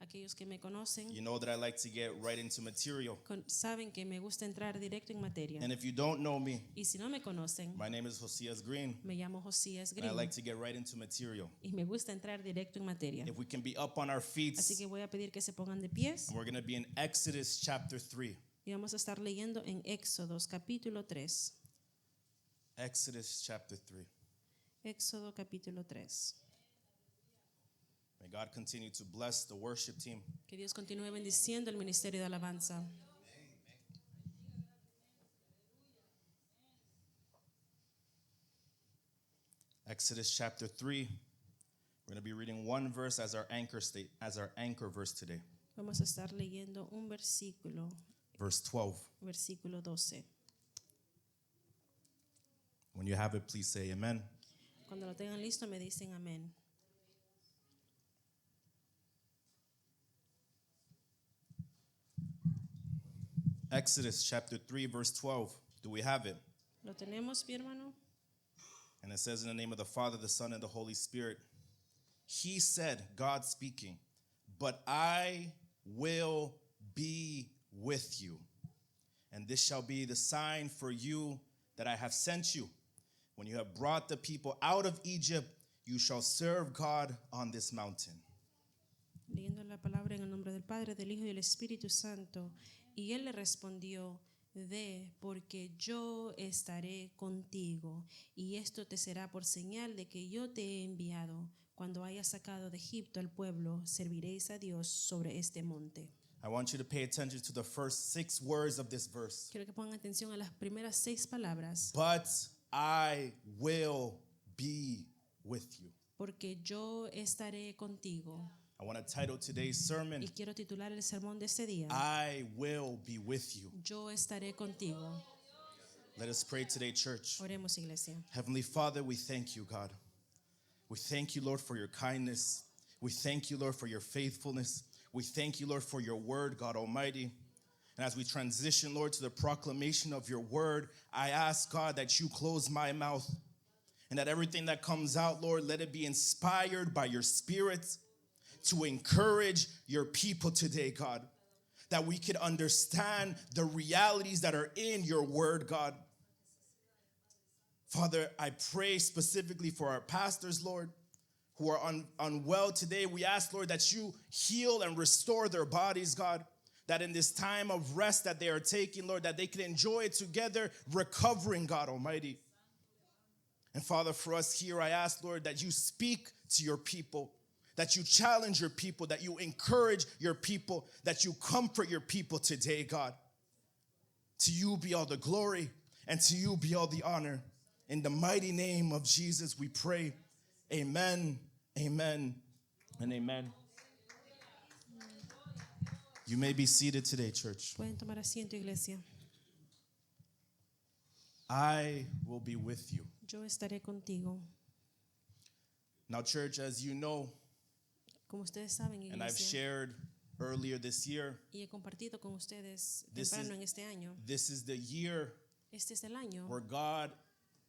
Aquellos que me conocen you know that I like to get right into material. saben que me gusta entrar directo en materia. And if you don't know me, Y si no me conocen, my name is Josias Green, me llamo Josías and I Green like to get right into material. y me gusta entrar directo en materia. If we can be up on our feet, Así que voy a pedir que se pongan de pies and we're going to be in Exodus chapter 3. y vamos a estar leyendo en Éxodos capítulo 3. Exodus chapter 3. Éxodo capítulo 3. May God continue to bless the worship team. Que Dios continúe bendiciendo el ministerio de alabanza. Exodus chapter 3. We're going to be reading one verse as our anchor verse today. Vamos a estar leyendo un versículo, Verse 12. versículo 12. When you have it, please say amen. Cuando lo tengan listo me dicen amén. Exodus chapter 3 verse 12. Do we have it? ¿Lo tenemos, mi hermano? And it says in the name of the Father, the Son, and the Holy Spirit. He said, God speaking, but I will be with you. And this shall be the sign for you that I have sent you. When you have brought the people out of Egypt, you shall serve God on this mountain. Leyendo la palabra en el nombre del Padre, del Hijo y del Espíritu Santo. Y él le respondió, ve, porque yo estaré contigo, y esto te será por señal de que yo te he enviado. Cuando hayas sacado de Egipto al pueblo, serviréis a Dios sobre este monte. I want you to pay attention to the first 6 words of this verse. Quiero que pongan atención a las primeras 6 palabras. But I will be with you. Porque yo estaré contigo. I want to title today's sermon, Y quiero titular el sermón de este día, I will be with you. Yo estaré contigo. Let us pray today, church. Oremos, iglesia. Heavenly Father, we thank you, God. We thank you, Lord, for your kindness. We thank you, Lord, for your faithfulness. We thank you, Lord, for your word, God Almighty. And as we transition, Lord, to the proclamation of your word, I ask, God, that you close my mouth and that everything that comes out, Lord, let it be inspired by your Spirit to encourage your people today, God, that we could understand the realities that are in your word, God. Father, I pray specifically for our pastors, Lord, who are unwell today. We ask, Lord, that you heal and restore their bodies, God, that in this time of rest that they are taking, Lord, that they can enjoy it together, recovering, God Almighty. And Father, for us here, I ask, Lord, that you speak to your people, that you challenge your people, that you encourage your people, that you comfort your people today, God. To you be all the glory, and to you be all the honor. In the mighty name of Jesus, we pray. Amen, amen, and amen. You may be seated today, church. Pueden tomar asiento, iglesia. I will be with you. Yo estaré contigo. Now, church, as you know, Como ustedes saben, and I've iglesia, shared earlier this year, y he compartido con ustedes This temprano is- en este año. this is the year Este es el año, where God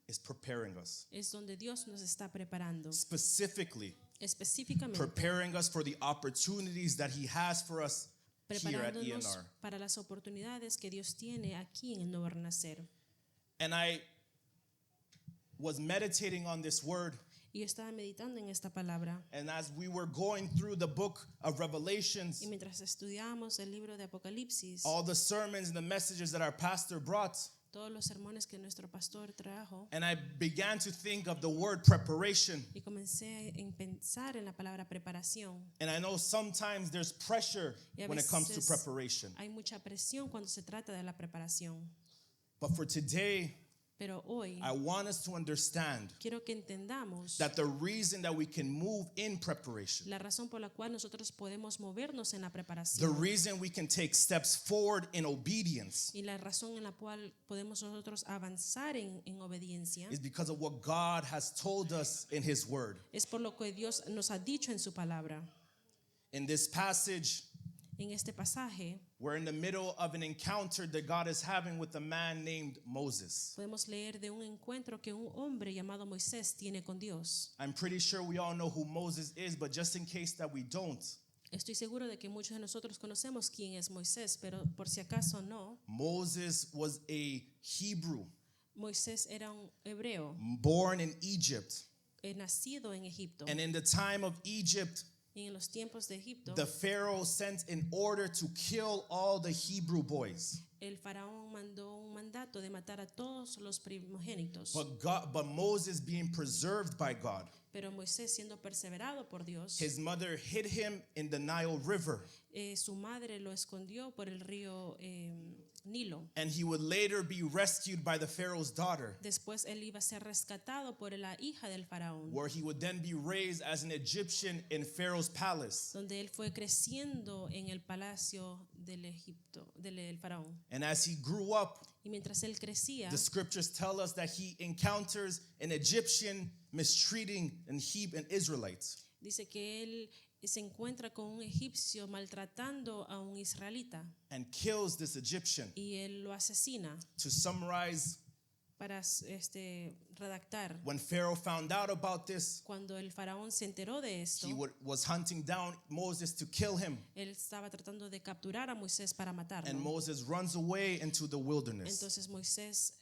is preparing us, es donde Dios nos está preparando, specifically específicamente preparing us for the opportunities that He has for us here at preparándonos ENR. para las oportunidades que Dios tiene aquí en el Nuevo Renacer. And I was meditating on this word, Y yo estaba meditando en esta palabra, and as we were going through the book of Revelations, y mientras estudiábamos el libro de Apocalipsis, all the sermons and the messages that our pastor brought, todos los sermones que nuestro pastor trajo, and I began to think of the word preparation. y comencé a pensar en la palabra preparación. And I know sometimes there's pressure Y a when it comes to veces preparation. hay mucha presión cuando se trata de la preparación. But for today, Pero hoy I want us to understand quiero que entendamos that the reason that we can move in preparation, la razón por la cual nosotros podemos movernos en la the preparación, reason we can take steps forward in obedience y la razón en la cual podemos nosotros avanzar en obediencia, is because of what God has told us in His Word. es por lo que Dios nos ha dicho en su palabra. In this passage, En este pasaje we're in the middle of an encounter that God is having with a man named Moses. podemos leer de un encuentro que un hombre llamado Moisés tiene con Dios. I'm pretty sure we all know who Moses is, but just in case that we don't, Estoy seguro de que muchos de nosotros conocemos quién es Moisés, pero por si acaso no, Moses was a Hebrew Moisés era un hebreo, born in Egypt. nacido en Egipto. And in the time of Egypt, Y en los tiempos de Egipto, the Pharaoh sent an order to kill all the Hebrew boys. el faraón mandó un mandato de matar a todos los primogénitos. But Moses, being preserved by God, Pero Moisés, siendo perseverado por Dios, his mother hid him in the Nile River, su madre lo escondió por el río Nilo. and he would later be rescued by the Pharaoh's daughter, Después él iba a ser rescatado por la hija del faraón, where he would then be raised as an Egyptian in Pharaoh's palace. donde él fue creciendo en el palacio del Egipto, del faraón. And as he grew up, Y mientras él crecía, the scriptures tell us that he encounters an Egyptian mistreating an Israelites. dice que él se encuentra con un egipcio maltratando a un israelita And kills this Egyptian. y él lo asesina. To summarize, Para redactar, when Pharaoh found out about this, cuando el faraón se enteró de esto, he was hunting down Moses to kill him. él estaba tratando de capturar a Moisés para matarlo. And Moses runs away into the wilderness. Entonces Moisés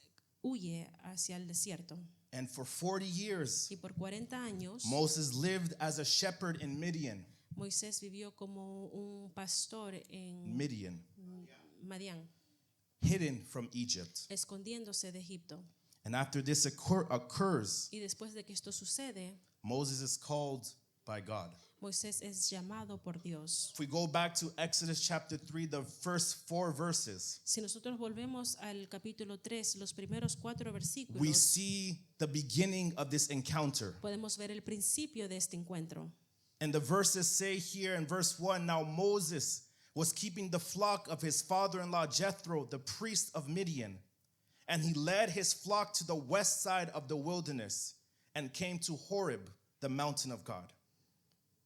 huye hacia el desierto. And for 40 years, Y por 40 años, Moses lived as a shepherd in Midian. Moisés vivió como un pastor en Midian, Madián, hidden from Egypt. escondiéndose de Egipto. And after this occurs, Y después de que esto sucede, Moses is called by God. Moisés es llamado por Dios. If we go back to Exodus chapter 3, the first 4 verses, Si nosotros volvemos al capítulo 3, los primeros 4 we versículos, see the beginning of this encounter. podemos ver el principio de este encuentro. And the verses say here in verse 1, now Moses was keeping the flock of his father-in-law Jethro, the priest of Midian, and he led his flock to the west side of the wilderness and came to Horeb, the mountain of God.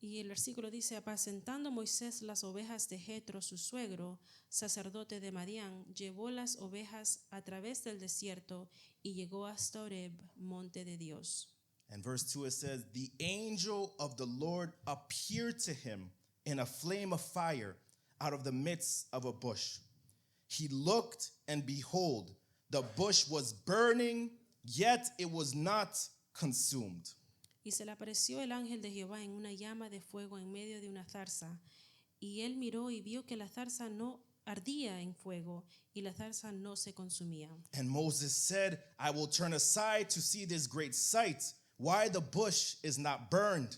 Y el versículo dice, apacentando Moisés las ovejas de Jetro, su suegro, sacerdote de Madián, llevó las ovejas a través del desierto y llegó hasta Horeb, monte de Dios. And verse 2, it says, the angel of the Lord appeared to him in a flame of fire out of the midst of a bush. He looked, and behold, the bush was burning, yet it was not consumed. Y se le apareció el ángel de Jehová en una llama de fuego en medio de una zarza. Y él miró y vio que la zarza no ardía en fuego y la zarza no se consumía. And Moses said, I will turn aside to see this great sight, why the bush is not burned.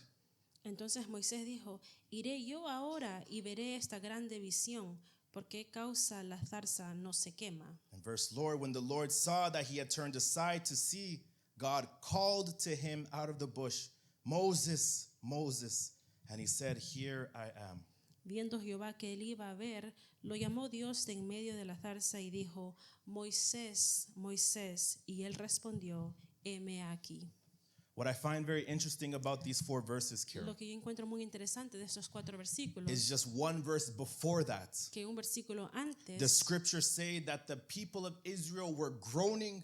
Entonces Moisés dijo, iré yo ahora y veré esta grande visión, ¿por qué causa la zarza no se quema? And verse Lord, when the Lord saw that he had turned aside to see, God called to him out of the bush, Moses, Moses. And he said, here I am. Viendo Jehová que él iba a ver, lo llamó Dios de en medio de la zarza y dijo, Moisés, Moisés. Y él respondió, heme aquí. What I find very interesting about these 4 verses, Kira, Lo que yo encuentro muy interesante de estos 4 versículos, is just one verse before that. que un versículo The antes scriptures say that the people of Israel were groaning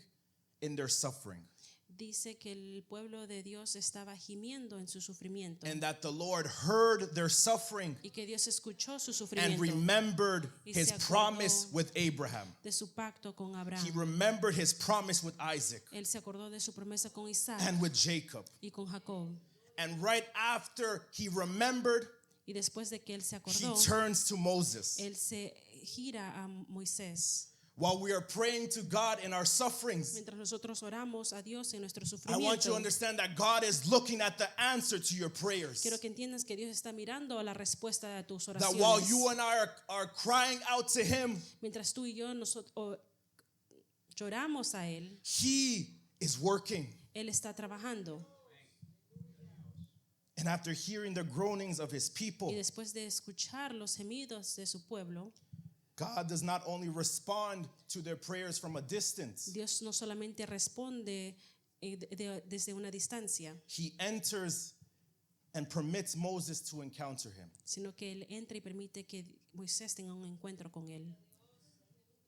in their suffering, dice que el pueblo de Dios estaba gimiendo en su sufrimiento and that the Lord heard their suffering y que Dios escuchó su and sufrimiento remembered Y his se acordó promise with Abraham. de su pacto con He Abraham. remembered his promise with Isaac Él se acordó de su promesa con Isaac and with Jacob. y con Jacob. And right after he remembered, Y después de que él se he acordó, turns to Moses. él se gira a Moisés. While we are praying to God in our sufferings, Mientras nosotros oramos a Dios en nuestro I want you to sufrimiento, understand that God is looking at the answer to your prayers. quiero que entiendas que Dios está mirando a la respuesta de tus That while oraciones. you and I are crying out to him, Mientras tú y yo lloramos a Él, he is working. Él está trabajando. And after hearing the groanings of his people, Y después de escuchar los gemidos de su pueblo, God does not only respond to their prayers from a distance, Dios no solamente responde desde una distancia, he enters and permits Moses to encounter him. sino que Él entra y permite que Moisés tenga un encuentro con Él.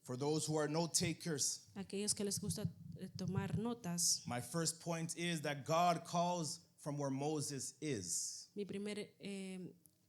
For those who are note takers, Aquellos que les gusta tomar notas, my first point is that God calls from where Moses is. mi primer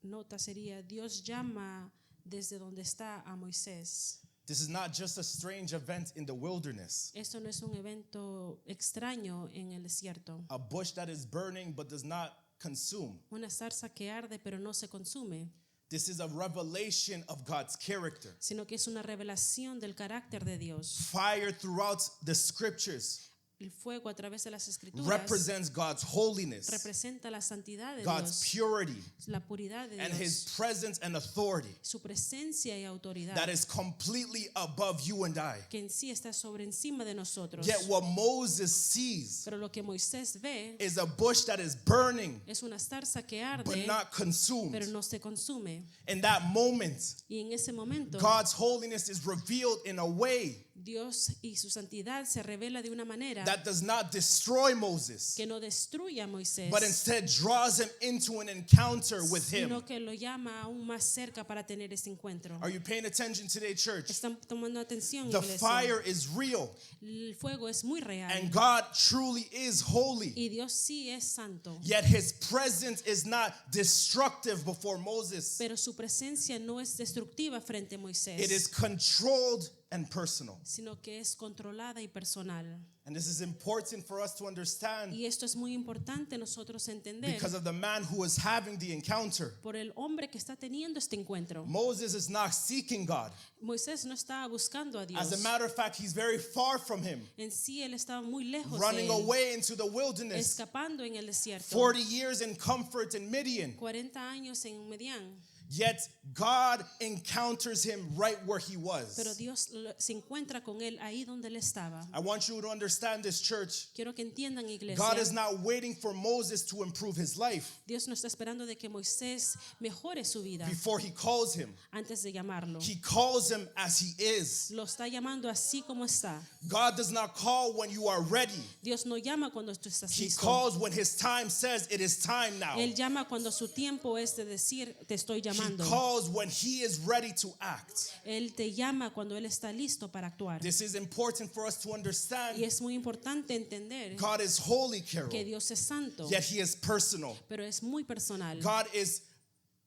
nota sería, Dios llama desde donde está a Moisés. This is not just a strange event in the wilderness, Esto no es un evento extraño en el desierto. a bush that is burning but does not consume. Una zarza que arde pero no se consume, This is a revelation of God's character. sino que es una revelación del carácter de Dios. Fire throughout the scriptures El fuego a través de las escrituras represents God's holiness, representa la santidad de God's Dios, purity, la puridad de and His Dios, presence and authority su presencia y autoridad, that is completely above you and I. que en sí está sobre encima de nosotros. Yet what Moses sees Pero lo que Moisés ve is a bush that is burning es una zarza que but arde, not consumed. pero no se consume. In that moment, Y en ese momento, God's holiness is revealed in a way Dios y su santidad se revela de una manera that does not destroy Moses, que no destruye a Moisés, but instead draws him into an encounter with sino him. que lo llama aún más cerca para tener ese encuentro. Are you paying attention today, church? Están tomando atención, The iglesia. fire is real, El fuego es muy real and God truly is holy. y Dios sí es santo, Yet His presence is not destructive before Moses. pero su presencia no es destructiva frente a Moisés, It is controlled and personal. sino que es controlada y personal. And this is important for us to understand Y esto es muy importante nosotros entender because of the man who is having the encounter. por el hombre que está teniendo este encuentro. Moses is not seeking God. Moisés no estaba buscando a Dios. As a matter of fact, he's very far from him, En sí él estaba muy lejos de running él, away into the wilderness. escapando en el desierto. 40 years in comfort in Midian. 40 años en Medián. Yet God encounters him right where he Pero was. Dios se encuentra con él ahí donde él estaba. I want you to understand this, church. Quiero que entiendan, iglesia. God is not waiting for Moses to improve his life Dios no está esperando de que Moisés mejore su vida before he calls him. antes de llamarlo. He calls him as he is. Lo está llamando así como está. God does not call when you are ready. Dios no llama cuando tú estás He listo. calls when his time says it is time now. Él llama cuando su tiempo es de decir te estoy He llamando. calls when he is ready to act. Él te llama cuando él está listo para actuar. This is important for us to Y understand. es muy importante entender God is holy, Carol, que Dios es santo, yet he is personal. pero es muy personal. God is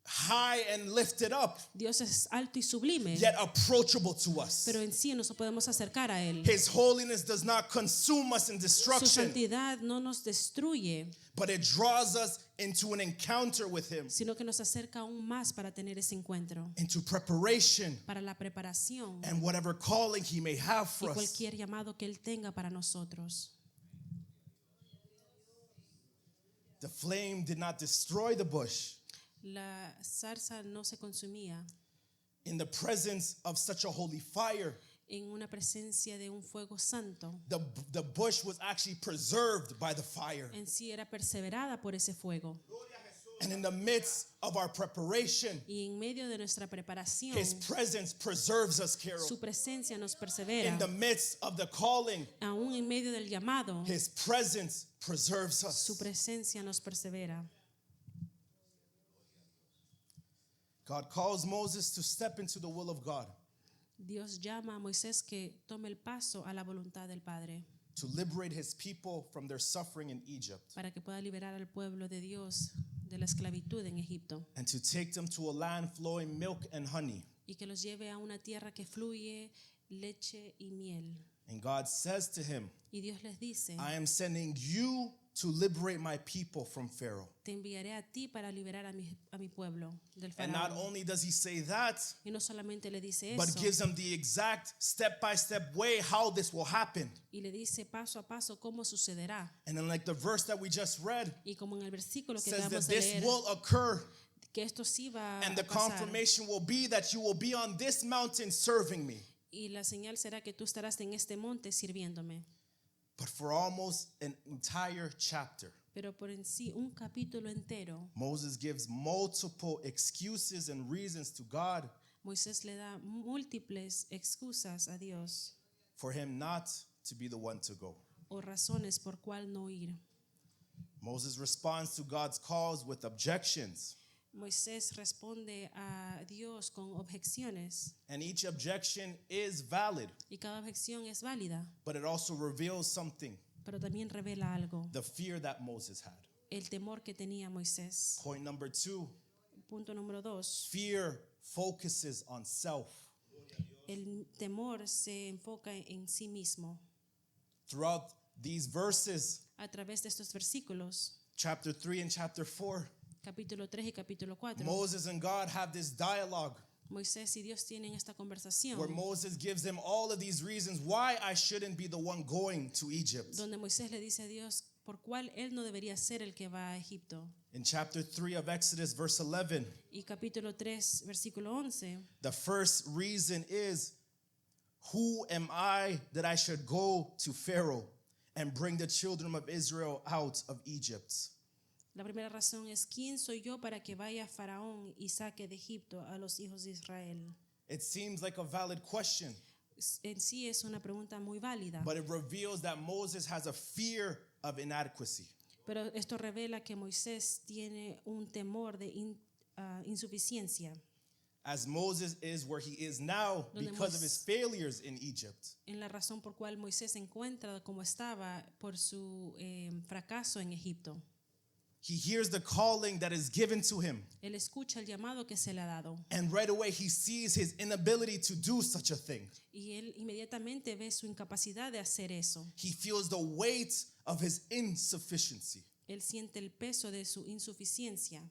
high and lifted up, Dios es alto y sublime, yet approachable to us. pero en sí nos podemos acercar a él. His holiness does not consume us in Su destruction, santidad no nos destruye, but it draws us into an encounter with him, sino que nos acerca aún más para tener ese encuentro, into preparation para la preparación and whatever calling he may have y for us. cualquier llamado que él tenga para nosotros. The flame did not destroy the bush. La zarza no se consumía In the presence of such a holy fire, en una presencia de un fuego santo. the bush was actually preserved by the fire. En sí era perseverada por ese fuego. And in the midst of our preparation, Y en medio de nuestra preparación, his presence preserves us, Carol. su presencia nos persevera. In the midst of the calling, Aún en medio del llamado, his presence preserves su us. presencia nos persevera. God calls Moses to step into the will of God, Dios llama a Moisés que tome el paso a la voluntad del Padre to liberate his people from their suffering in Egypt, para que pueda liberar al pueblo de Dios de la esclavitud en Egipto and to take them to a land flowing milk and honey. y que los lleve a una tierra que fluye leche y miel. And God says to him, Y Dios les dice, I am sending you to liberate my people from Pharaoh. te enviaré a ti para liberar a mi pueblo del And not faraón. only does he say that, Y no solamente le dice but eso, gives them the exact step-by-step way how this will happen. y le dice paso a paso cómo sucederá. And then like the verse that we just read Y como en el versículo que says that acabamos de this leer, will occur, que esto sí va and a the pasar. confirmation will be that you will be on this mountain serving me. Y la señal será que tú estarás en este monte sirviéndome. But for almost an entire chapter, Pero por en sí, un capítulo entero, Moses gives multiple excuses and reasons to God Moisés le da múltiples excusas a Dios for him not to be the one to go. o razones por cuál no ir. Moses responds to God's calls with objections. Moisés responde a Dios con objeciones And each objection is valid, y cada objeción es válida, but it also reveals something, pero también revela algo, the fear that Moses had. el temor que tenía Moisés. Point number 2, Punto número 2. Fear focuses on self. El temor se enfoca en sí mismo. Throughout these verses, A través de estos versículos, chapter 3 and chapter 4, capítulo 3 y capítulo 4, Moses and God have this dialogue Moisés y Dios tienen esta conversación where Moses gives him all of these reasons why I shouldn't be the one going to Egypt. donde Moisés le dice a Dios por cuál él no debería ser el que va a Egipto. In chapter 3 of Exodus, verse 11, Y capítulo 3, versículo 11, the first reason is, who am I that I should go to Pharaoh and bring the children of Israel out of Egypt? la primera razón es ¿quién soy yo para que vaya a Faraón y saque de Egipto a los hijos de Israel? It seems like a valid question, En sí es una pregunta muy válida, but it reveals that Moses has a fear of inadequacy. pero esto revela que Moisés tiene un temor de insuficiencia. As Moses is where he is now Donde because of his failures in Egypt. En la razón por cual Moisés se encuentra como estaba por su fracaso en Egipto. He hears the calling that is given to him, Él escucha el llamado que se le ha dado and right away he sees his inability to do such a thing. y él inmediatamente ve su incapacidad de hacer eso. He feels the weight of his insufficiency. Él siente el peso de su insuficiencia.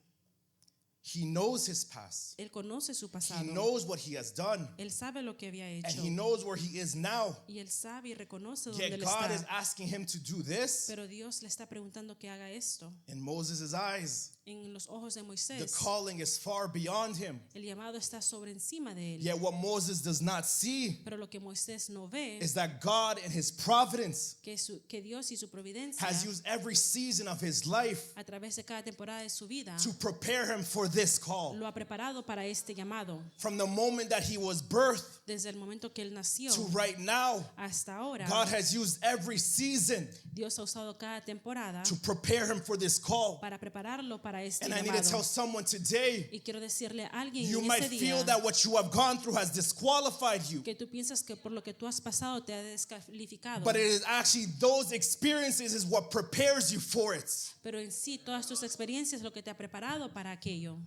He knows his past. Él conoce su He pasado. knows what he has done, Él sabe lo que había and hecho. he knows where he is now. Y él sabe y reconoce dónde Yet él God is está. asking him to do this. Pero Dios le está preguntando que haga esto. In Moses' eyes, En los ojos de the Moisés, calling is far beyond him. el llamado está sobre encima de él. Yet what Moses does not see Pero lo que Moisés no ve is that God in his providence que Dios y su providencia has used every season of his life a través de cada temporada de su vida to prepare him for this call. lo ha preparado para este llamado. From the moment that he was birthed Desde el momento que él nació to right now, hasta ahora, God has used every season Dios ha usado cada temporada to prepare him for this call. para prepararlo para este And I need to tell llamado. someone today, Y quiero decirle a alguien you en might este feel día that what you have gone through has disqualified you, que tú piensas que por lo que tú has pasado te ha descalificado. but it is actually those experiences is what prepares you for it. Pero en sí, todas tus experiencias es lo que te ha preparado para aquello.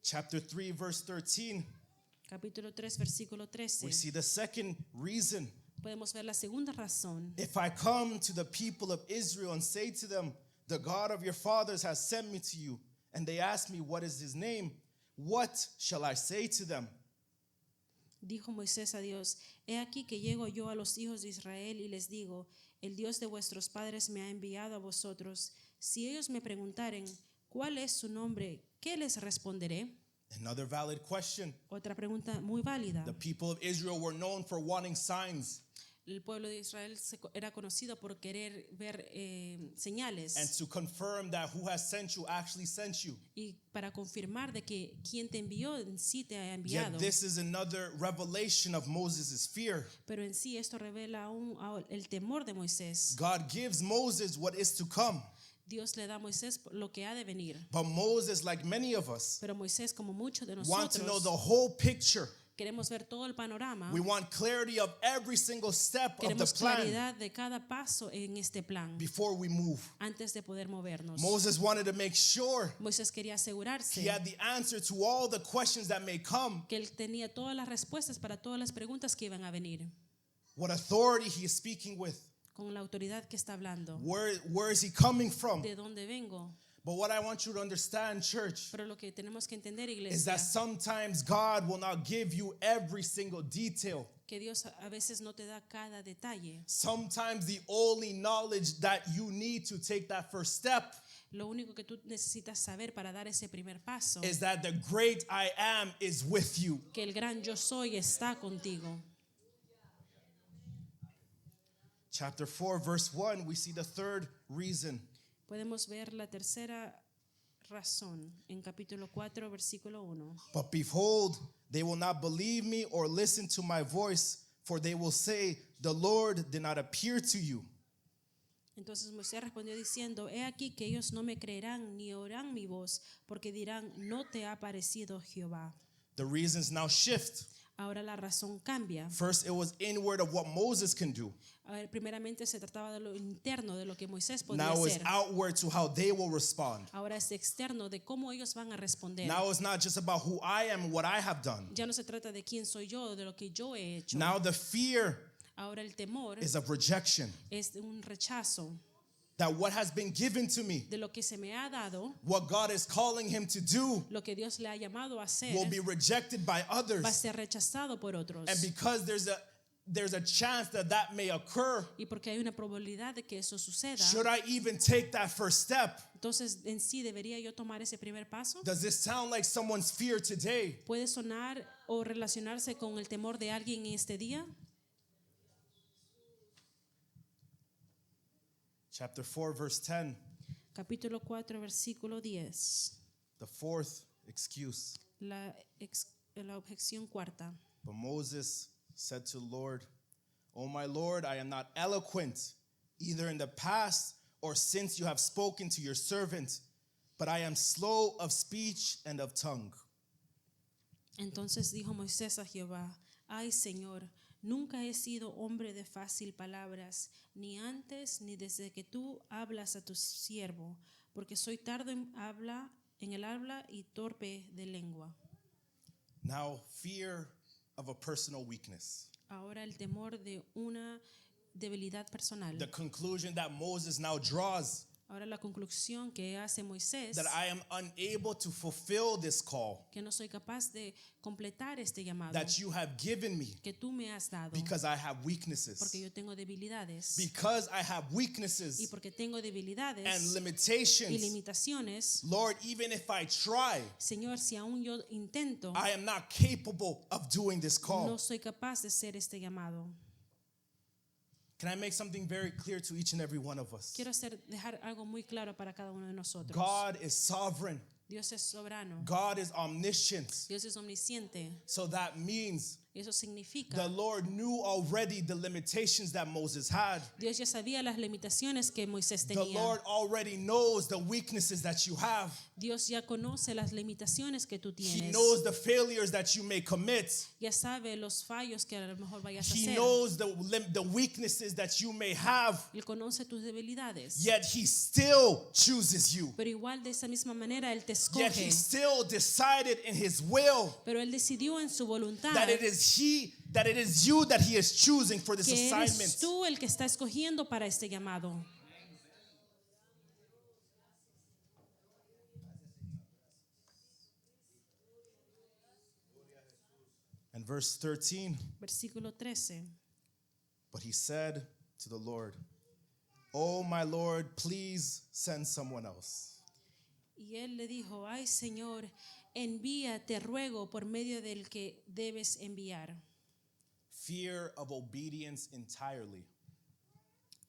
Chapter 3, verse 13, Capítulo 3, versículo we 13. see the second reason. Podemos ver la segunda razón. If I come to the people of Israel and say to them, the God of your fathers has sent me to you, and they ask me, what is his name? What shall I say to them? Dijo Moisés a Dios, he aquí que llego yo a los hijos de Israel y les digo, el Dios de vuestros padres me ha enviado a vosotros. Si ellos me preguntaren, ¿cuál es su nombre? ¿Qué les responderé? Another valid question. Otra pregunta muy válida. The people of Israel were known for wanting signs El pueblo de Israel era conocido por querer ver señales and to confirm that who has sent you actually sent you. y para confirmar de que quien te envió en sí te ha Yet enviado. this is another revelation of Moses' fear. Pero en sí esto revela aún el temor de Moisés. God gives Moses what is to come, Dios le da a Moisés lo que ha de venir. but Moses, like many of us, Pero Moisés, como muchos de want to know nosotros, the whole picture. queremos ver todo el panorama. We want clarity of every single step of the Queremos plan claridad de cada paso en este plan before we move. antes de poder movernos. Moses wanted to make sure Moisés quería asegurarse he had the answer to all the questions that may come. que él tenía todas las respuestas para todas las preguntas que iban a venir, What authority he is speaking with. con la autoridad que está hablando. Where is he coming from? ¿De dónde vengo? But what I want you to understand, church, Pero lo que tenemos que entender, is iglesia, that sometimes God will not give you every single detail. que Dios a veces no te da cada detalle. Sometimes the only knowledge that you need to take that first step Lo único que tú necesitas saber para dar ese primer paso, is that the great I am is with you. que el gran yo soy está contigo. Chapter 4, verse 1, we see the third reason. Podemos ver la tercera razón en capítulo 4, versículo 1. But behold, they will not believe me or listen to my voice, for they will say, the Lord did not appear to you. Entonces Moisés respondió diciendo, he aquí que ellos no me creerán ni oirán mi voz, porque dirán, no te ha parecido Jehová. The reasons now shift. Ahora la razón cambia. First, it was inward of what Moses can do. A ver, primeramente se trataba de lo interno, de lo que Moisés podía Now it's hacer. outward to how they will respond. Ahora es externo de cómo ellos van a responder. Now it's not just about who I am and what I have done. Ya no se trata de quién soy yo, de lo que yo he hecho. Now the fear Ahora el temor is of rejection. es un rechazo That what has been given to me, de lo que se me ha dado, what God is calling him to do, lo que Dios le ha llamado a hacer, will be rejected by va a others. ser rechazado por otros. And because there's a chance that that may occur, Y porque hay una probabilidad de que eso suceda, should I even take that first step? entonces en sí debería yo tomar ese primer paso. Does this sound like someone's fear today? ¿Puede sonar o relacionarse con el temor de alguien en este día? Chapter 4, verse 10, Capítulo 4, versículo 10. the fourth excuse. La objeción cuarta. But Moses said to the Lord, "O my Lord, I am not eloquent, either in the past or since you have spoken to your servant, but I am slow of speech and of tongue." Entonces dijo Moisés a Jehová: Ay, Señor, nunca he sido hombre de fácil palabras, ni antes ni desde que tú hablas a tu siervo, porque soy tardo en el habla y torpe de lengua. Now, fear of a personal weakness. Ahora el temor de una debilidad personal. The conclusion that Moses now draws, Ahora la conclusión que hace Moisés, that I am unable to fulfill this call que no soy capaz de completar este llamado that you have given me que tú me has dado, because I have porque weaknesses. yo tengo debilidades. Because I have Y weaknesses porque tengo debilidades and y limitations, limitaciones, Lord, even if I try, Señor, si aún yo intento, I am not capable of doing this no call. soy capaz de hacer este llamado. Can I make something very clear to each and every one of us? Quiero dejar algo muy claro para cada uno de nosotros. God is sovereign. Dios es soberano. God is omniscient. Dios es omnisciente. So that means Y eso significa, the Lord knew already the limitations that Moses had. Dios ya sabía las limitaciones que Moisés The tenía. Lord already knows the weaknesses that you have. Dios ya conoce las limitaciones que tú He tienes. knows the failures that you may commit. Ya sabe los fallos que a lo mejor vayas a He hacer. knows the weaknesses that you may have. Él conoce tus debilidades. Yet he still chooses you. Pero igual de esa misma manera Él te Yet he escoge. still decided in his will Pero Él decidió en su voluntad that it is you that he is choosing for this que assignment. eres tú el que está escogiendo para este llamado. And verse 13, Versículo 13. but he said to the Lord, "Oh my Lord, please send someone else." Y él le dijo: Ay, Señor, envía, te ruego, por medio del que debes enviar. Fear of obedience entirely.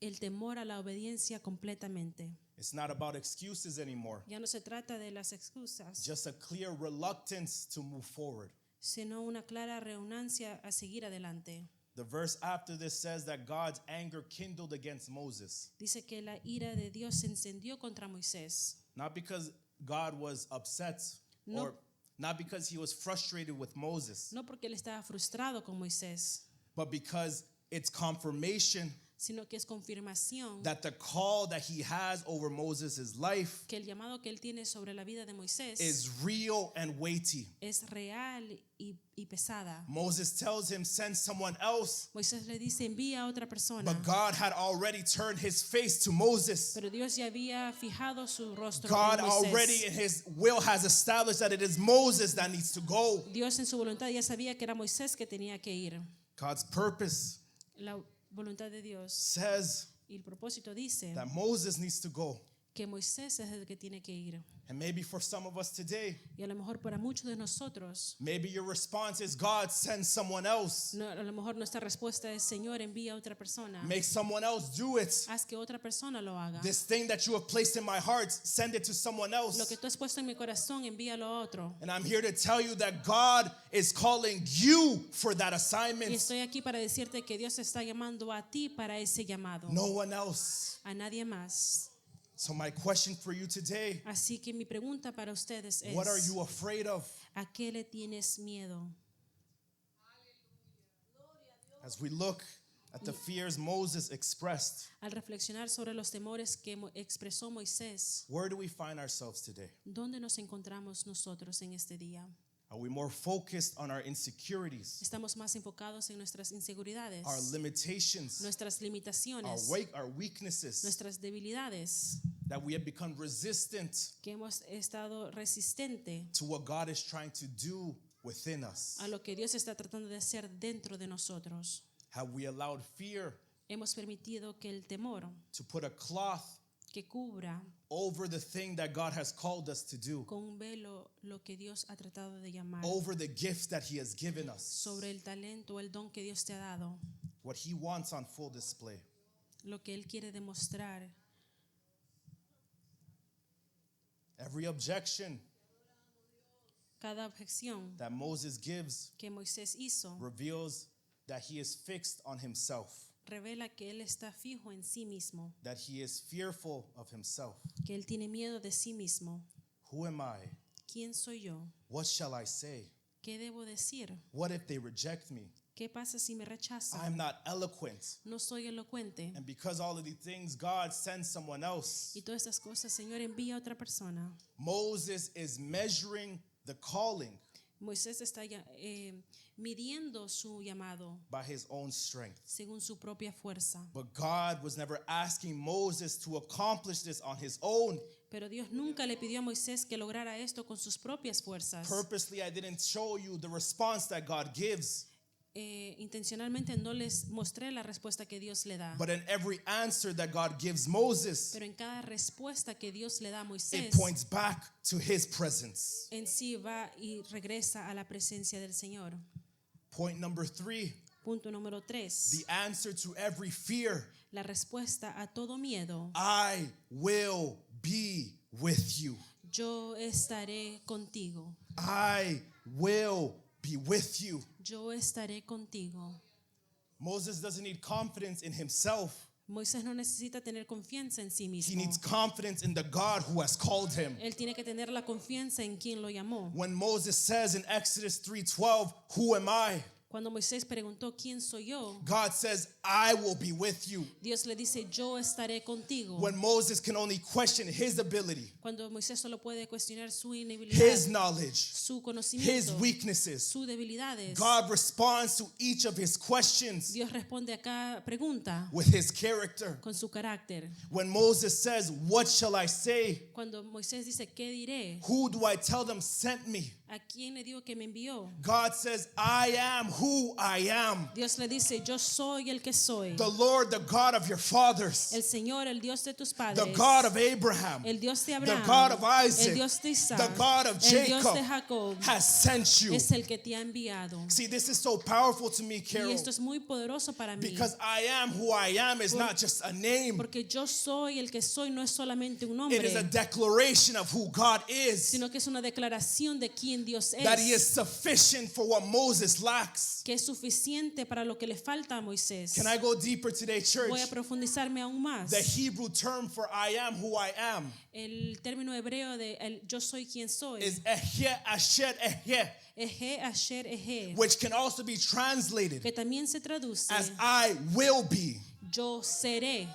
El temor a la obediencia completamente. It's not about excuses anymore. Ya no se trata de las excusas, Just a clear reluctance to move forward. sino una clara renuncia a seguir adelante. The verse after this says that God's anger kindled against Moses, Dice que la ira de Dios se encendió contra Moisés. not because God was upset No. or not because he was frustrated with Moses, No porque él estaba frustrado con Moisés, but because it's confirmation sino que es confirmación that the call that he has over Moses' life que el llamado que él tiene sobre la vida de Moisés is real and weighty. es real y pesada. Moses tells him, send someone else, Moisés le dice: envía a otra persona. but God had already turned his face to Moses. Pero Dios ya había fijado su rostro God en Moisés. already in his will has established that it is Moses that needs to go. Dios en su voluntad ya sabía que era Moisés que tenía que ir. God's purpose La voluntad de Dios says y el propósito dice that Moses needs to go. que Moisés es el que tiene que ir. And maybe for some of us today, Y a lo mejor para muchos de nosotros, maybe your response is, God, send someone else. a lo mejor nuestra respuesta es: Señor, envía a otra persona. Make someone else do it. Haz que otra persona lo haga. This thing that you have placed in my heart, send it to someone Lo else. que tú has puesto en mi corazón, envíalo a otro. And I'm here to tell you that God is calling you for that Y assignment. estoy aquí para decirte que Dios está llamando a ti para ese llamado, No one else. a nadie más. So my question for you today, Así que mi pregunta para ustedes es: what are you afraid of? ¿a qué le tienes miedo? As we look at the fears Moses expressed, Al reflexionar sobre los temores que expresó Moisés, where do we find ourselves today? ¿dónde nos encontramos nosotros en este día? Are we more focused on our insecurities, Estamos más enfocados en nuestras inseguridades, our limitations, nuestras limitaciones, our weaknesses, nuestras debilidades, that we have become resistant que hemos estado resistente to what God is trying to do within us? a lo que Dios está tratando de hacer dentro de nosotros? Have we allowed fear Hemos permitido que el temor to put a cloth que cubra over the thing that God has called us to do, con un velo lo que Dios ha tratado de llamar, over the gift that He has given us, sobre el talento o el don que Dios te ha dado, what He wants on full display? lo que Él quiere demostrar? Every objection Cada objeción that Moses gives que Moisés hizo reveals that he is fixed on himself, revela que Él está fijo en sí mismo, that he is fearful of himself. que Él tiene miedo de sí mismo. Who am I? ¿Quién soy yo? What shall I say? ¿Qué debo decir? What if they reject me? ¿Qué pasa si me rechazan? I'm not eloquent. No soy elocuente. And because all of these things, God sends someone else. Y todas estas cosas, Señor, envía a otra persona. Moses is measuring the calling Moisés está midiendo su llamado by his own strength. según su propia fuerza. But God was never asking Moses to accomplish this on his own. Pero Dios nunca le pidió a Moisés que lograra esto con sus propias fuerzas. Purposely, I didn't show you the response that God gives. Intencionalmente no les mostré la respuesta que Dios le da. But in every answer that God gives Moses, Pero en cada respuesta que Dios le da a it Moisés, points back to his presence. en sí va y regresa a la presencia del Señor. Point number 3, Punto número 3. the answer to every fear: La respuesta a todo miedo. I will be with you. Yo estaré contigo. I will be with you. Yo estaré contigo. Moses doesn't need confidence in himself. Moisés no necesita tener confianza en sí He mismo. needs confidence in the God who has called him. Él tiene que tener la confianza en quien lo llamó. When Moses says in Exodus 3:12, "Who am I?" Cuando Moisés preguntó quién soy yo, God says, "I will be with you." Dios le dice yo estaré contigo. When Moses can only question his ability, Cuando Moisés solo puede cuestionar su his inhabilidad, knowledge, su his conocimiento, weaknesses, sus debilidades, God responds to each of his questions Dios responde a cada pregunta with his character. con su carácter. When Moses says, "What shall I say? Cuando Moisés dice ¿qué diré? Who do I tell them sent me?" ¿A quién le digo que me envió? God says, "I am who I am. Dios le dice yo soy el que soy. The Lord, the God of your fathers, El Señor, el Dios de tus the padres, God of Abraham, el Dios de the Abraham, God of el Isaac, Dios de Isaac, the God of el Dios Jacob de Jacob, has sent you." es el que te ha enviado. See, this is so powerful to me, Y Carol, esto es muy poderoso para mí, because I am who I am is not just a name. porque yo soy el que soy no es solamente un It is a nombre, declaration of who God is, sino que es una declaración de quién Dios that He is es, sufficient for what Moses lacks. que es suficiente para lo que le falta a Moisés. Can I go deeper today, church? Voy a profundizarme aún más. The Hebrew term for I am who I am El término hebreo de el yo soy quien soy, is ehye asher ehye, Eje Asher Eje, which can also be translated que también se traduce as I will be. yo seré.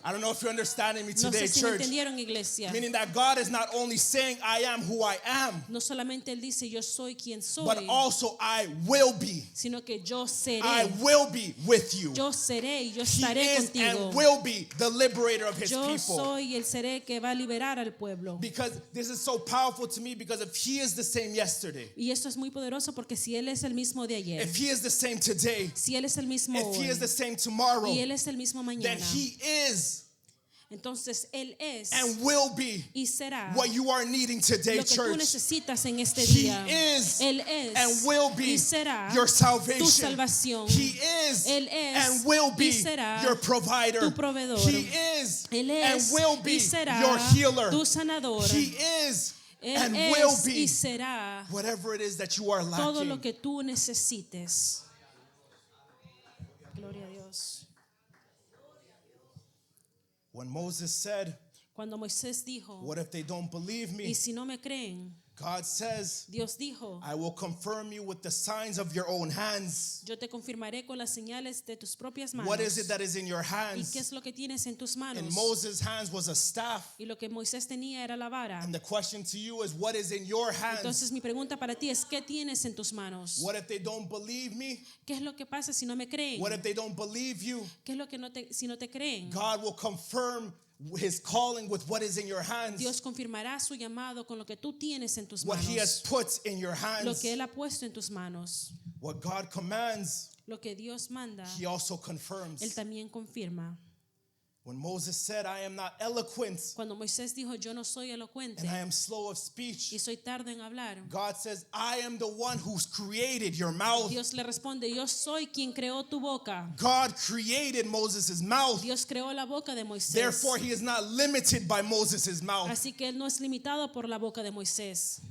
I don't know if you're understanding me No today, sé si me church. entendieron, iglesia. Meaning that God is not only saying I am who I am, No solamente él dice yo soy quien but soy, also I will be. sino que yo seré. I will be with you. Yo seré y yo He estaré is contigo. and will be the liberator of his Yo people. soy el seré que va a liberar al pueblo. Because this is so powerful to me, because if he is the same yesterday, Y esto es muy poderoso porque si él es el mismo de ayer, if he is the same today, si él es el mismo if he hoy is the same tomorrow, y él es el mismo then mañana, he is entonces él es and will be y será what you are needing today, lo que tú church. necesitas en este He día. is Él es and will be y será your tu salvation. salvación. He is Él es and will be y será your provider. tu proveedor. He is Él and es will be y será your healer. tu sanador. He is Él and will es y be será whatever it is that you are todo lo lacking. que tú necesites. Gloria a Dios. When Moses said, Cuando Moisés dijo, "What if they don't believe me?" y si no me creen, God says, Dios dijo, I will confirm you with the signs of your own hands. yo te confirmaré con las señales de tus propias manos. What is it that is in your ¿Y hands? qué es lo que tienes en tus In manos? Moses' hands was a staff. Y lo que Moisés tenía era la vara. And the question to you is, what is in your hands? Entonces mi pregunta para ti es, ¿qué tienes en tus manos? What if they don't believe me? ¿Qué es lo que pasa si no me creen? What if they don't believe you? ¿Qué es lo que si no te creen? God will confirm his calling with what is in your hands. Dios confirmará su llamado con lo que tú tienes en tus What he has manos. put in your Lo hands. que Él ha puesto en tus manos. What God commands, Lo que Dios manda, he also confirms. Él también confirma. When Moses said, I am not eloquent Cuando Moisés dijo, yo no soy elocuente and I am slow of speech, y soy tardo en hablar, God says, I am the one who's created your mouth. Dios le responde, yo soy quien creó tu boca. God created Moses' mouth. Dios creó la boca de Moisés. Therefore, he is not limited by Moses' mouth. Así que Él no es limitado por la boca de Moisés.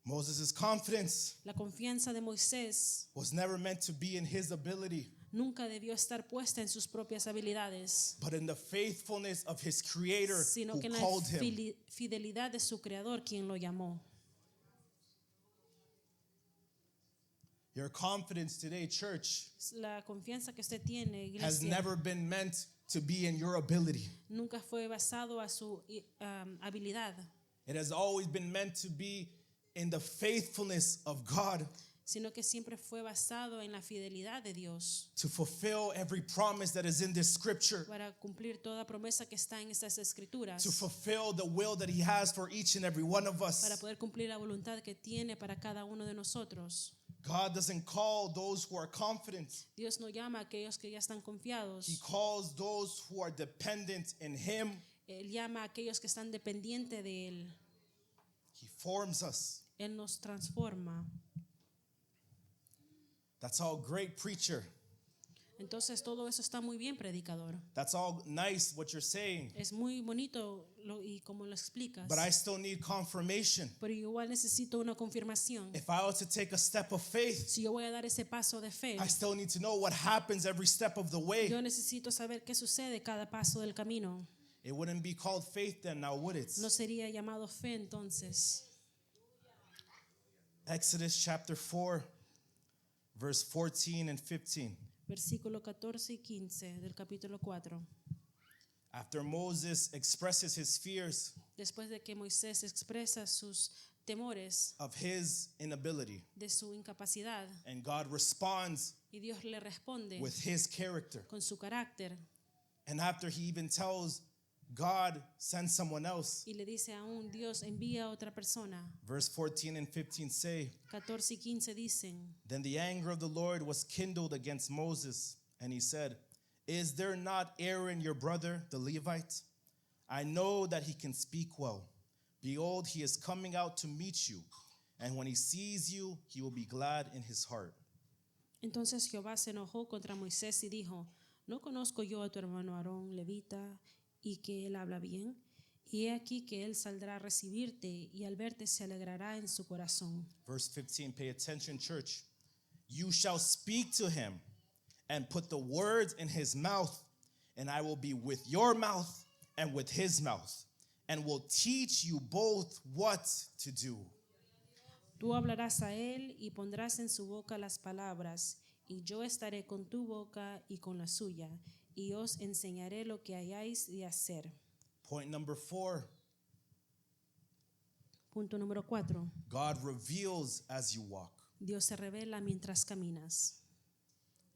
Moses' confidence La confianza de Moisés was never meant to be in his ability, nunca debió estar puesta en sus propias habilidades, but in the faithfulness of his creator sino who que en la called him. fidelidad de su creador quien lo llamó. Your confidence today, church, La confianza que usted tiene, has iglesia, never been meant to be in your ability. nunca fue basado a su habilidad, It has always been meant to be in the faithfulness of God sino que siempre fue basado en la fidelidad de Dios to fulfill every promise that is in this scripture, para cumplir toda promesa que está en estas escrituras, to fulfill the will that he has for each and every one of para us. poder cumplir la voluntad que tiene para cada uno de nosotros. God doesn't call those who are confident. Dios no llama a aquellos que ya están He confiados. calls those who are dependent in him. Él llama a aquellos que están dependientes de Él. He forms us. Él nos transforma. That's all great, preacher. Entonces todo eso está muy bien, predicador. That's all nice what you're saying. Es muy bonito y como lo explicas. But I still need confirmation. Pero igual necesito una confirmación. If I was to take a step of faith, Si yo voy a dar ese paso de fe, I still need to know what happens every step of the way. yo necesito saber qué sucede cada paso del camino. It wouldn't be called faith then, now would it? No sería llamado fe entonces. Exodus chapter 4, verse 14 and 15. Versículo 14 y 15 del capítulo 4. After Moses expresses his fears Después de que Moisés expresa sus temores of his inability, de su incapacidad and God responds y Dios le responde with his character. con su carácter And after he even tells God, send someone else, y le dice aún, Dios envía a otra persona. verse 14 and 15 say, 14 y 15 dicen, Then the anger of the Lord was kindled against Moses, and he said, Is there not Aaron your brother, the Levite? I know that he can speak well. Behold, he is coming out to meet you, and when he sees you, he will be glad in his heart. Entonces Jehová se enojó contra Moisés y dijo, ¿no conozco yo a tu hermano Aarón, levita, y que él habla bien? Y he aquí que él saldrá a recibirte, y al verte se alegrará en su corazón. Verse 15, pay attention, church. You shall speak to him and put the words in his mouth, and I will be with your mouth and with his mouth, and will teach you both what to do. Tú hablarás a él y pondrás en su boca las palabras, y yo estaré con tu boca y con la suya, y os enseñaré lo que hayáis de hacer. Point number 4, Punto número 4. God reveals as you walk. Dios se revela mientras caminas.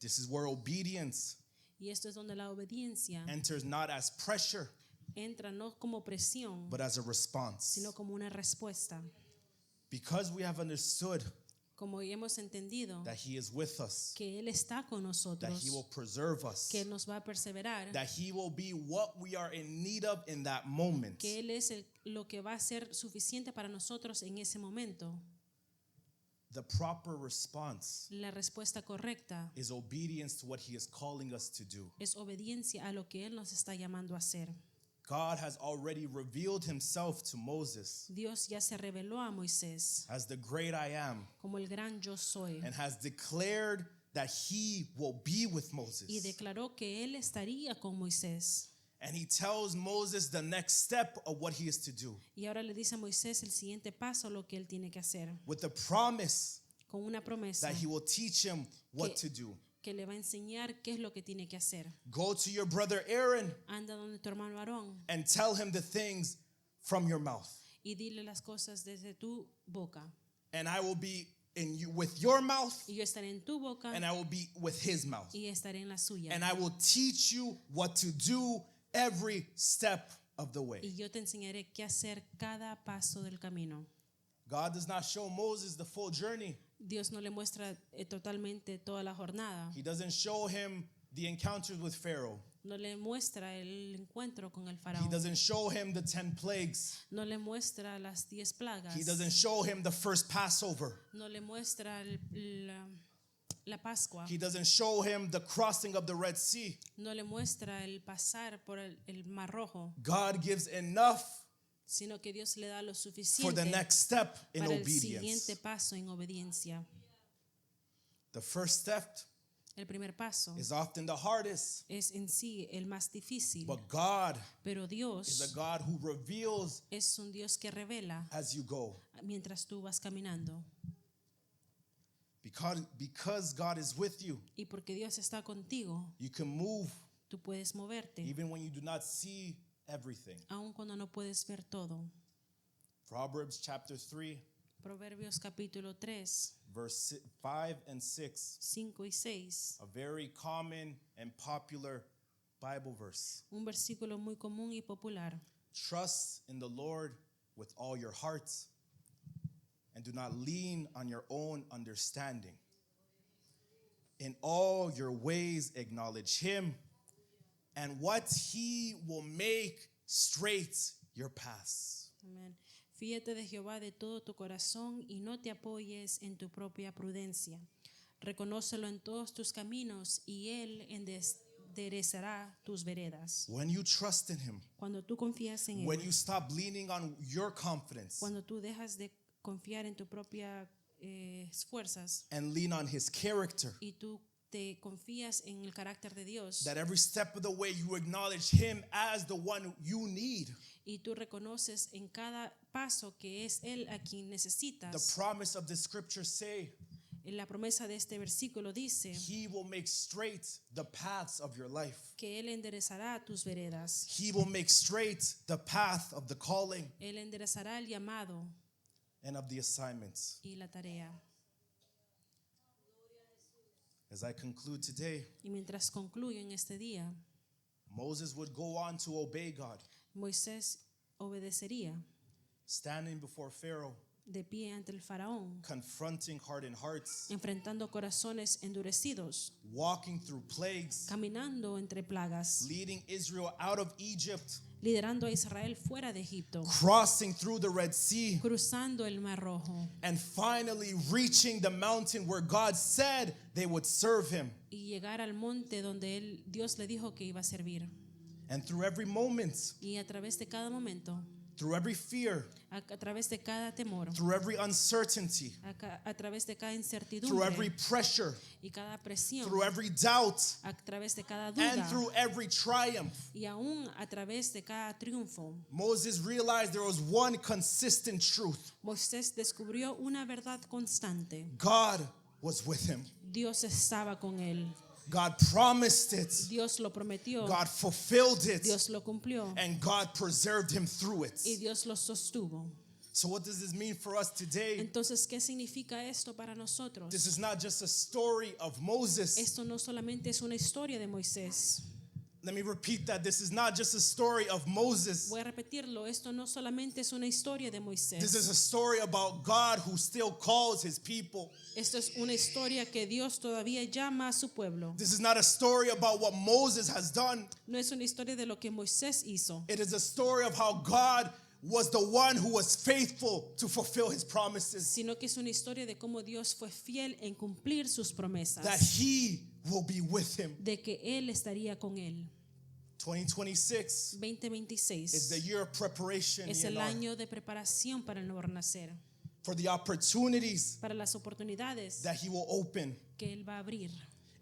This is where obedience Y esto es donde la obediencia enters not as pressure, entra no como presión, but as a response. sino como una respuesta. Because we have understood Como ya hemos entendido that he is with us, que Él está con that nosotros, he will preserve us, que Él nos va a perseverar, that he will be what we are in need of in that moment. que Él es lo que va a ser suficiente para nosotros en ese momento. The proper response La respuesta correcta is obedience to what he is calling us to do. es obediencia a lo que Él nos está llamando a hacer. God has already revealed himself to Moses Dios ya se reveló a Moisés as the great I am como el gran yo soy and has declared that he will be with y Moses. declaró que Él estaría con Moisés. And he tells Moses the next step of what he is to do Y ahora le dice a Moisés el siguiente paso, lo que él tiene que hacer, with the promise con una promesa that he will teach him what to do. que le va a enseñar qué es lo que tiene que hacer. Go to your brother Aaron Anda donde tu hermano Aarón and tell him the things from your mouth. y dile las cosas desde tu boca. And I will be in you with your mouth, Y yo estaré en tu boca and I will be with his mouth. y estaré en la suya. And I will teach you what to do every step of the way. Y yo te enseñaré qué hacer cada paso del camino. God does not show Moses the full journey. Dios no le muestra totalmente toda la jornada. He doesn't show him the encounters with Pharaoh. No le muestra el encuentro con el He faraón. doesn't show him the 10 plagues. No le muestra las 10 plagas. He doesn't show him the first Passover. No le muestra la Pascua. He doesn't show him the crossing of the Red Sea. No le muestra el pasar por el Mar Rojo, God gives enough sino que Dios le da lo for the suficiente next step in para el obedience. siguiente paso en obediencia. The first step El primer paso is often the hardest, es en sí el más difícil, but God pero is Dios a God who reveals es un Dios que revela as you go. mientras tú vas caminando. Because God is with you, Y porque Dios está contigo, you can move tú puedes moverte, even when you do not see everything. aun cuando no puedes ver todo. Proverbs chapter 3, Proverbios capítulo 3, verse 5 and 6, 5 y 6. a very common and popular Bible verse. Un versículo muy común y popular. Trust in the Lord with all your heart and do not lean on your own understanding. In all your ways acknowledge him, and what he will make straight your paths. Amén. Fíjate de Jehová de todo tu corazón y no te apoyes en tu propia prudencia. Reconócelo en todos tus caminos y él enderezará tus veredas. When you trust in him, Cuando tú confías en when él, you stop leaning on your confidence cuando tú dejas de confiar en tu propia fuerzas and lean on his character, y tú te confías en el carácter de Dios that every step of the way you acknowledge him as the one you need. y tú reconoces en cada paso que es él a quien The necesitas. promise of the scriptures say, La promesa de este versículo dice he will make straight the paths of your life. que él enderezará tus veredas. He will make straight the path of the calling Él enderezará el llamado and of the assignments. y la tarea. As I conclude today, Y mientras concluyo en este día, Moses would go on to obey God, Moisés obedecería standing before Pharaoh, de pie ante el faraón, confronting hardened hearts, enfrentando corazones endurecidos, walking through plagues, caminando entre plagas, leading Israel out of Egypt, liderando a Israel fuera de Egipto, crossing through the Red Sea, cruzando el Mar Rojo and finally reaching the mountain where God said they would serve him. y llegar al monte donde Dios le dijo que iba a servir. And through every moment, Y a través de cada momento, through every fear, a través de cada temor, through every uncertainty, a través de cada through every incertidumbre pressure, y cada presión, through every doubt, a través de cada and duda through every triumph, y aún a través de cada triunfo, Moses realized there was one consistent truth. Moisés descubrió una verdad constante. God was with him. Dios estaba con él. God promised it. Dios lo prometió. God fulfilled it. Dios lo cumplió. And God preserved him through it. Y Dios lo sostuvo. So what does this mean for us today? Entonces, ¿qué significa esto para nosotros? This is not just a story of Moses. Esto no solamente es una historia de Moisés. Let me repeat that. This is not just a story of Moses. Voy a repetirlo. Esto no solamente es una historia de This is Moisés. a story about God who still calls his people. Esto es una historia que Dios todavía llama a su pueblo. This is not a story about what Moses has done. No es una historia de lo que Moisés hizo. It is a story of how God was the one who was faithful to fulfill his promises. Sino que es una historia de cómo Dios fue fiel en cumplir sus That promesas. he will be with him. De que Él estaría con él. 2026 is 2026 the year of preparation es el año de preparación para el nuevo renacer. for the opportunities Para las oportunidades that he will open que Él va a abrir.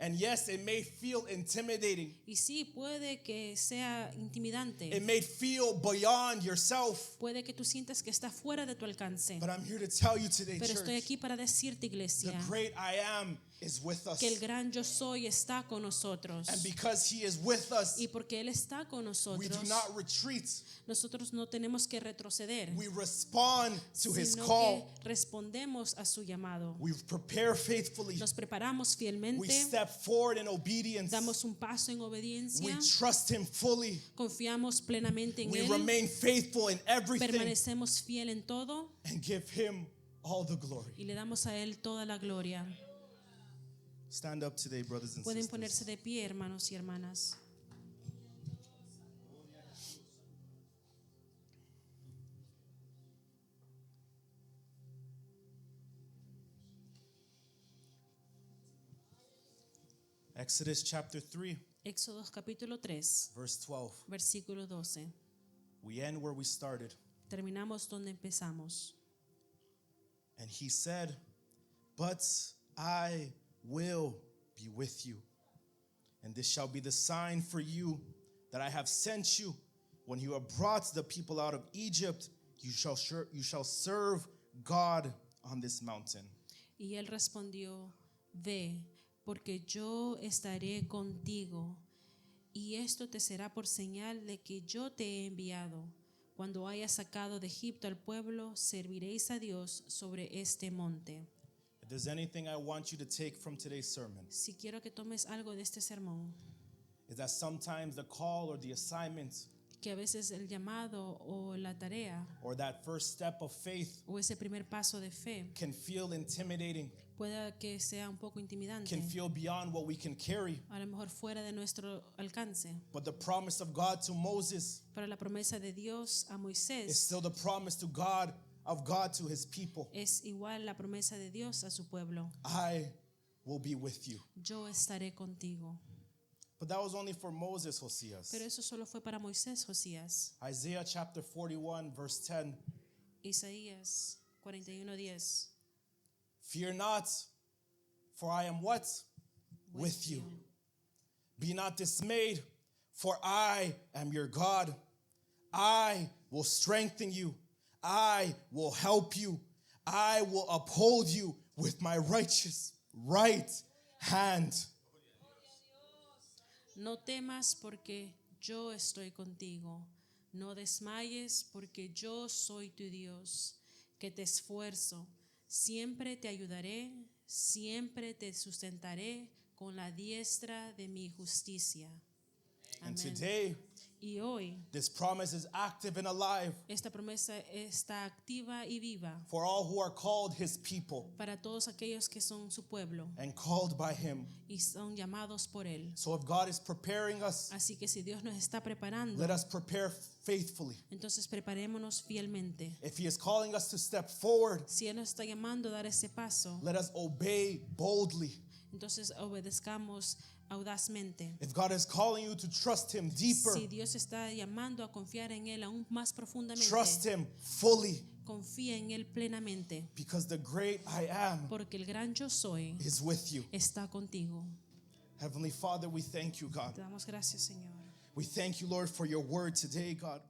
And yes, it may feel intimidating. Y sí, puede que sea intimidante. It may feel beyond yourself. Puede que tú sientas que está fuera de tu alcance. But I'm here to tell you today, Pero estoy church, aquí para decirte, iglesia, the great I am is with us. que el gran yo soy está con nosotros. And because he is with us, Y porque Él está con we nosotros, do not retreat. nosotros no tenemos que retroceder, We respond to his sino call. que respondemos a su llamado. We prepare faithfully. Nos preparamos We fielmente, step forward in obedience. damos un paso en We obediencia, trust him fully. confiamos plenamente en We Él, remain faithful in everything permanecemos fiel en todo and give him all the glory. y le damos a Él toda la gloria. Stand up today, brothers and Pueden sisters. ponerse de pie, hermanos y hermanas. Exodus chapter 3, Éxodo capítulo 3, verse 12. versículo 12. We end where we started. Terminamos donde empezamos. And he said, "But I will be with you. And this shall be the sign for you that I have sent you. When you have brought the people out of Egypt, you shall serve God on this mountain." Y él respondió, ve, porque yo estaré contigo, y esto te será por señal de que yo te he enviado. Cuando hayas sacado de Egipto al pueblo, serviréis a Dios sobre este monte. If there's anything I want you to take from today's sermon, Si quiero que tomes algo de este sermón, is that sometimes the call or the assignment que a veces el llamado o la tarea or that first step of faith o ese primer paso de fe can feel intimidating, pueda que sea un poco intimidante, can feel beyond what we can carry. a lo mejor fuera de nuestro alcance. But the promise of God to Moses Pero la promesa de Dios a is Moisés still the promise to God of God to his people. es igual la promesa de Dios a su pueblo. I will be with you. Yo estaré contigo. But that was only for Moses, Josias. Pero eso solo fue para Moisés, Josías. Isaiah chapter 41, verse 10. Isaías 41:10. Fear not, for I am what? With you. Be not dismayed, for I am your God. I will strengthen you. I will help you. I will uphold you with my righteous right hand. No temas porque yo estoy contigo. No desmayes porque yo soy tu Dios, que te esfuerzo. Siempre te ayudaré, siempre te sustentaré con la diestra de mi justicia. And Amén. today, Y hoy this promise is active and alive esta promesa está activa y viva for all who are called his people para todos aquellos que son su pueblo and called by him. y son llamados por Él. So if God is preparing us, Así que si Dios nos está preparando, let us prepare faithfully. entonces preparémonos fielmente. If he is calling us to step forward, Si Él nos está llamando a dar ese paso, let us obey boldly. entonces obedezcamos audazmente. If God is calling you to trust him deeper, Si Dios está llamando a confiar en Él aún más profundamente, trust him fully, confía en Él plenamente, because the great I am porque el gran yo soy is with you. está contigo. Heavenly Father, we thank you, God. Te damos gracias, Señor. We thank you, Lord, for your word today, God.